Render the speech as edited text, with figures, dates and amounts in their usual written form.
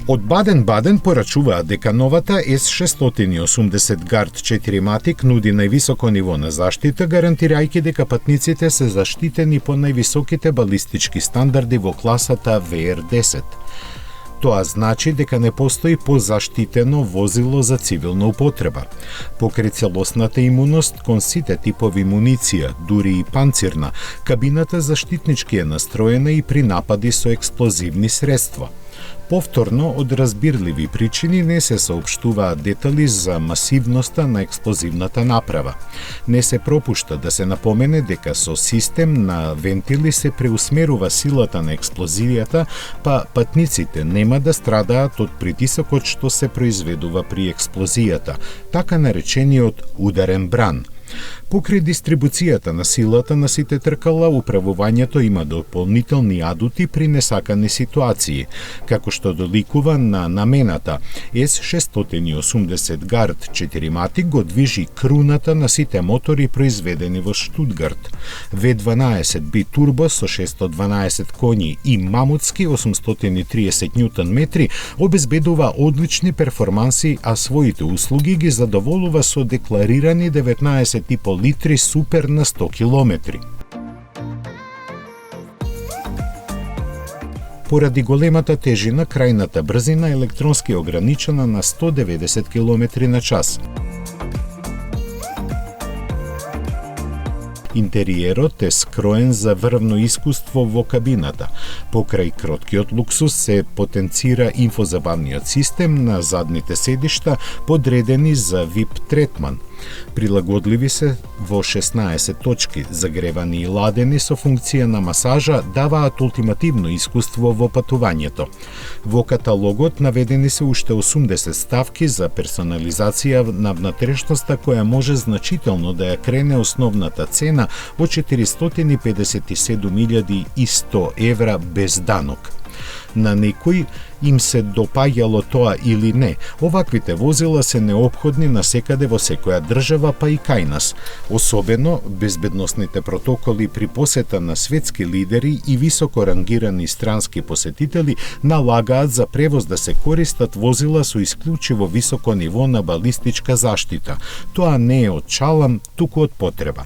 Од Баден-Баден порачуваат дека новата С-680 Guard 4MATIC нуди највисоко ниво на заштита, гарантирајќи дека патниците се заштитени по највисоките балистички стандарди во класата VR-10. Тоа значи дека не постои позаштитено возило за цивилна употреба. Покрај целосната имуност кон сите типови муниција, дури и панцирна, кабината заштитнички е настроена и при напади со експлозивни средства. Повторно, од разбирливи причини не се соопштуваат детали за масивноста на експлозивната направа. Не се пропушта да се напомене дека со систем на вентили се преусмерува силата на експлозијата, па патниците нема да страдаат од притисокот што се произведува при експлозијата, така наречениот ударен бран. Покрај дистрибуцијата на силата на сите тркала, управувањето има дополнителни адути при несакани ситуации, како што доликува на намената С-680 Guard 4MATIC го движи круната на сите мотори произведени во Штутгарт. V12 битурбо со 612 коњи и мамутски 830 Нм обезбедува одлични перформанси, а своите услуги ги задоволува со декларирани 19,5 литри супер на 100 километри. Поради големата тежина, крајната брзина електронски е ограничена на 190 км на час. Интериерот е скроен за врвно искуство во кабината. Покрај кроткиот луксус се потенцира инфозабавниот систем на задните седишта, подредени за VIP третман. Прилагодливи се во 16 точки, загревани и ладени со функција на масажа, даваат ултимативно искуство во патувањето. Во каталогот наведени се уште 80 ставки за персонализација на внатрешноста, која може значително да ја крене основната цена од 457.100 евра без данок. На некој им се допаѓало тоа или не, оваквите возила се неопходни насекаде во секоја држава, па и кај нас. Особено, безбедносните протоколи при посета на светски лидери и високо рангирани странски посетители налагаат за превоз да се користат возила со исклучиво високо ниво на балистичка заштита. Тоа не е од чалам, туку од потреба.